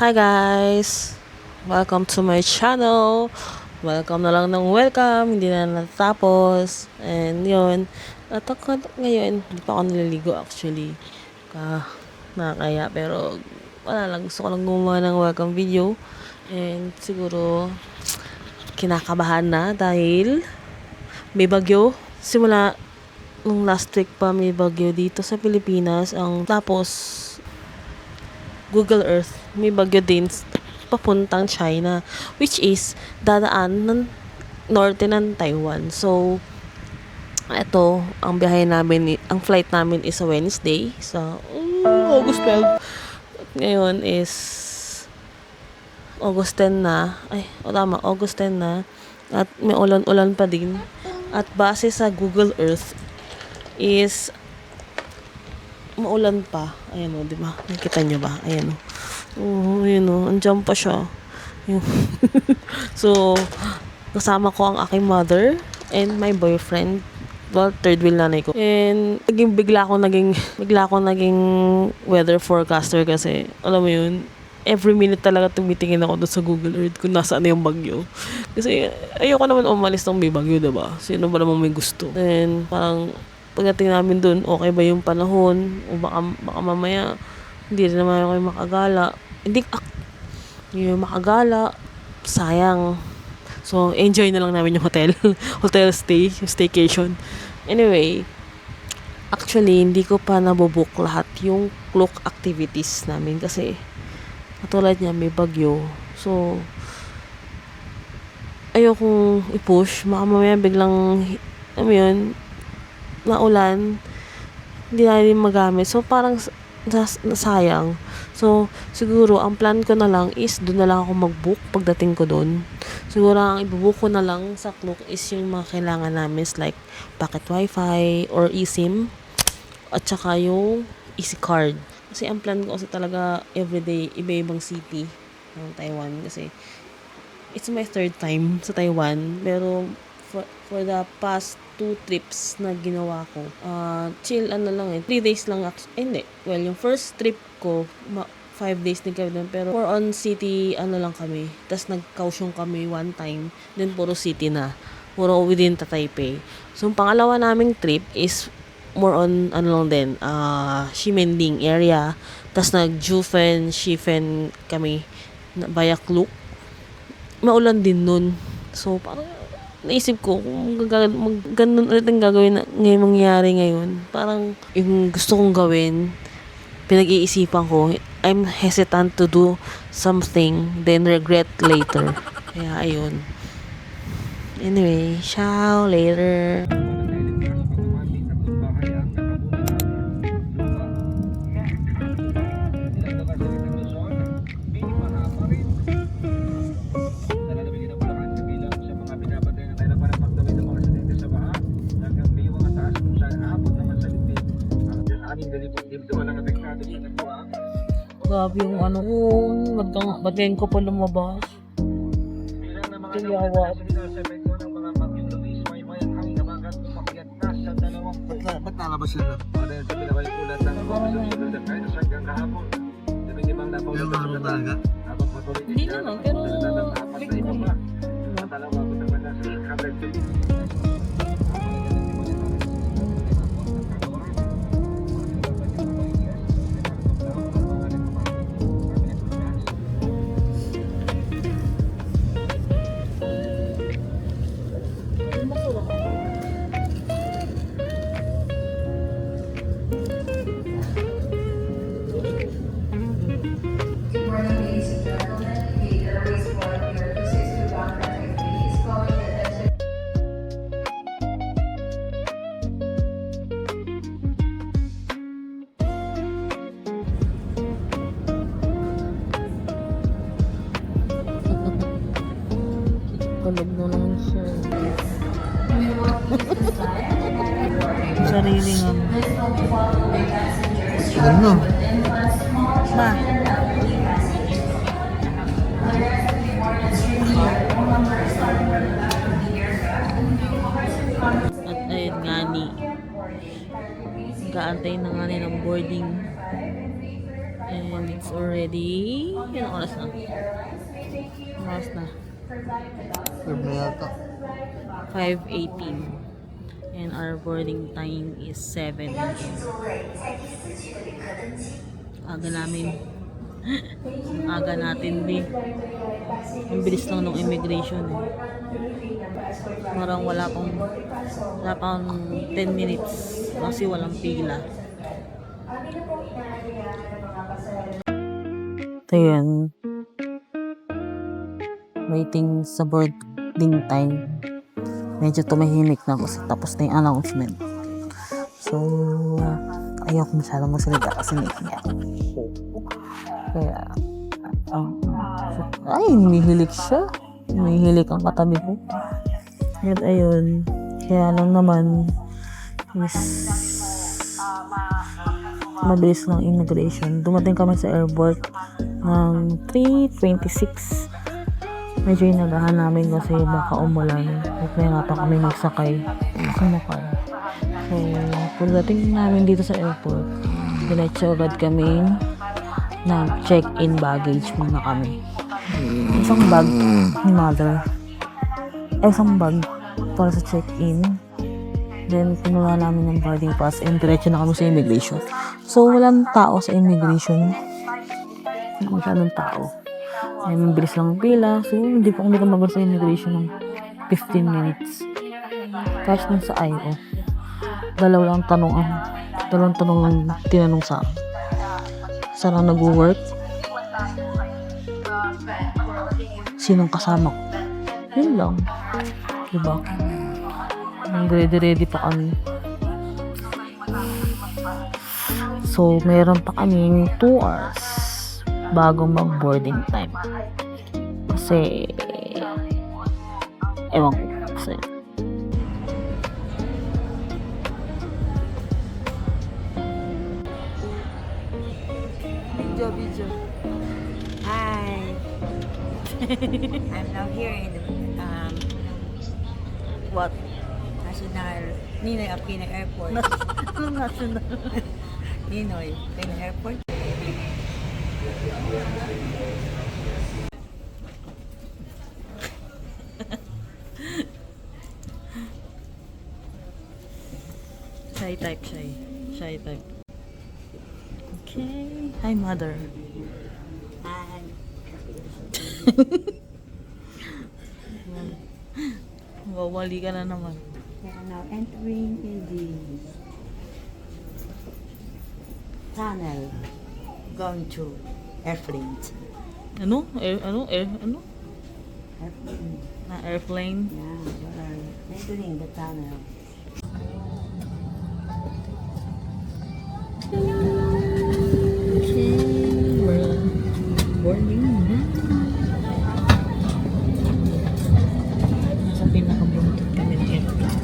Hi guys! Welcome to my channel. Welcome na lang ng welcome. Hindi na natapos. And yun. At ako ngayon, hindi pa ako naliligo actually. Nakakaya. Pero wala lang. Gusto ko lang gumawa ng welcome video. And siguro kinakabahan na dahil may bagyo. Simula nung last week pa may bagyo dito sa Pilipinas. Tapos Google Earth, may bagyo din papuntang China, which is dadaan ng norte ng Taiwan. So, ito, ang biyahe namin, ang flight namin is sa Wednesday, sa August 12. Ngayon is August 10 na. August 10 na. At may ulan-ulan pa din. At base sa Google Earth is maulan pa. Ayan o, di ba? Nakita nyo ba? Ayan o. Ayan o. Andiyan pa siya. So, kasama ko ang aking mother and my boyfriend. Well, third wheel nanay ko. And, bigla ako naging weather forecaster kasi, alam mo yun, every minute talaga tumitingin ako doon sa Google Earth kung nasaan na yung bagyo. Kasi, ayoko naman umalis ng may bagyo, diba? Sino ba naman may gusto? Then, parang, pagdating namin dun, okay ba yung panahon? O baka mamaya, hindi rin naman ako makagala. Hindi yung makagala. Sayang. So, enjoy na lang namin yung hotel. Hotel stay, staycation. Anyway, actually, hindi ko pa nabubook lahat yung cloak activities namin kasi katulad niya, may bagyo. So, ayokong i-push. Baka mamaya biglang, yun, naulan, hindi na rin magamit. So, parang nasayang. So, siguro, ang plan ko na lang is doon na lang ako mag-book pagdating ko doon. Siguro, ang ibubook ko na lang sa Klook is yung mga kailangan namin is like pocket wifi or eSIM at saka yung easy card. Kasi ang plan ko kasi talaga everyday, iba-ibang city ng Taiwan. Kasi it's my third time sa Taiwan. Pero for the past 2 trips na ginawa ko, chill 3 days lang hindi. Well, yung first trip ko, 5 days din kami doon. Pero more on city, lang kami. Tapos nag-Kaohsiung kami one time. Then puro city na. Puro within Taipei. So, yung pangalawa naming trip is more on, lang din, Ximending area. Tapos nag-Jufen, Shifen kami via Klook. Maulan din nun. So, parang naisip ko kung ganun ulit ang gagawin na ngayon mangyayari ngayon. Parang yung gusto kong gawin, pinag-iisipan ko, I'm hesitant to do something, then regret later. Kaya, ayun. Anyway, ciao, later. Grabe yung ba't ko pa lumabas? Tiyawa. Ba't nalabas sila? Yung marunong talaga? Hindi naman, pero kalog na naman siya. Sarili nga mo. Ano? Ma. At ayun nga ni, gaantay na nga ng boarding. And it's already... Yan oras na. Oras na. Curve na yata. 5:18. And our boarding time is 7 a.m. Aga namin. Ang aga natin din. Ang bilis lang ng immigration eh. Parang wala pang 10 minutes kasi walang pila. Ito yun. Waiting sa boarding time. Medyo tumahimik na kasi tapos na yung announcement. So, ayoko masyadong magsalita kasi niya. Kaya, ay, humihilik siya. Humihilik ang katabi ko. At ayun, kaya lang naman is mabilis ng immigration. Dumating kami sa airport ng 3:26. Medyo inagahan namin kasi baka umulan. Kaya nga pa kami magsakay. Sumakay. So, pagdating namin dito sa airport, diretso agad kami nag-check-in baggage muna kami. Isang bag ni mother. Isang bag para sa check-in. Then, kinuha namin ng boarding pass and diretso na kami sa immigration. So, walang tao sa immigration. Hindi masyadong tao. Ay, mabilis lang ang pila. So, hindi pa kami kamagal sa immigration ng 15 minutes. Tapos nung sa IO, dalawang tanong ang tinanong sa akin. Saan lang nag-work? Sinong kasama ko? Yun lang. Diba? Ready pa kami. So, meron pa kami 2 hours bago mag-boarding time. Kasi, ewan ko. Kasi, video. Hi. I'm now here in What? National Ninoy Aquino Airport. National. Ninoy Aquino Airport. Shy type. Okay. Hi, mother. Hi. Wawali ka na naman. We are now entering in the tunnel going to airplane. Ano? Airplane. Na airplane? Yeah, we are entering the tunnel. Okay, we're boarding na. Nasa pinakabuntot kami ng airplane.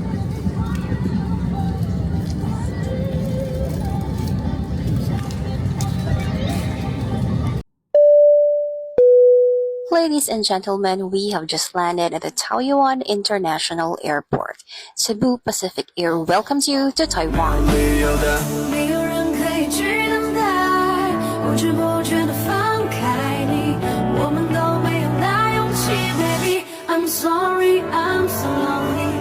Ladies and gentlemen, we have just landed at the Taoyuan International Airport. Cebu Pacific Air welcomes you to Taiwan. 没有人可以去等待，不知不觉地放开你，我们都没有那勇气，baby。I'm sorry, I'm so lonely。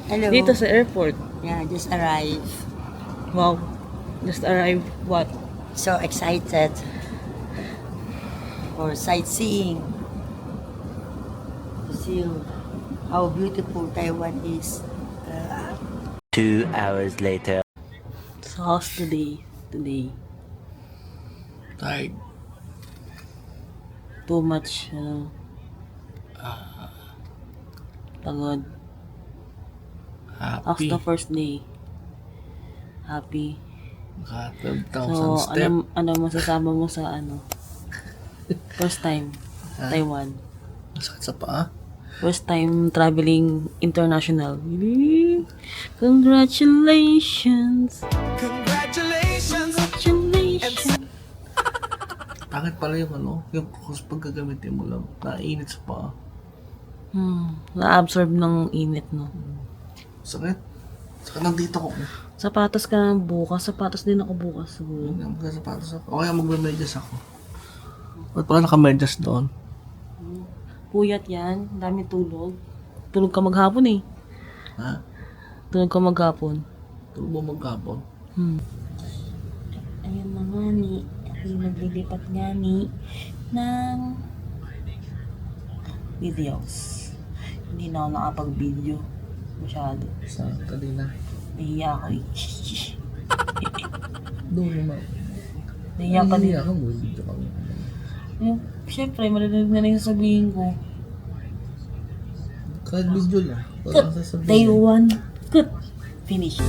Hello. Dito sa airport. Yeah, just arrived. Wow. Just arrived. What? So excited for sightseeing. To see how beautiful Taiwan is. 2 hours later. So, how's today? Tired. Too much, pagod. How's Happy. the first day? Happy. Naka So, 12,000 step. ano masasama mo sa first time, Taiwan? Masakit sa paa. First time traveling international. Congratulations! Congratulations! Bakit pala yung pag gagamitin mo lang, naiinit sa paa. Na-absorb ng init, no? Sakit. Saka nandito ko. Sapatos ka na bukas. Sapatos din ako bukas. Siguro. Magsasapatos ako. O kaya magme-medyas ako. Ba't pala naka-medyas doon? Puyat yan. Dami tulog. Tulog ka maghapon eh. Ha? Tulog ka maghapon. Tulog mo magkapon. Ayun na nga ni. Ako naglilipat nga ni ng videos. Hindi na ako nakapag-video. Masyado. Sa kanina. Nahiya ako eh. Doon naman. Nahiya ka din. ako. Video kami. Siyempre, marinig na yung sasabihin ko. Kahit video lang. Wala sasabihin. Day 1. Good. Finish.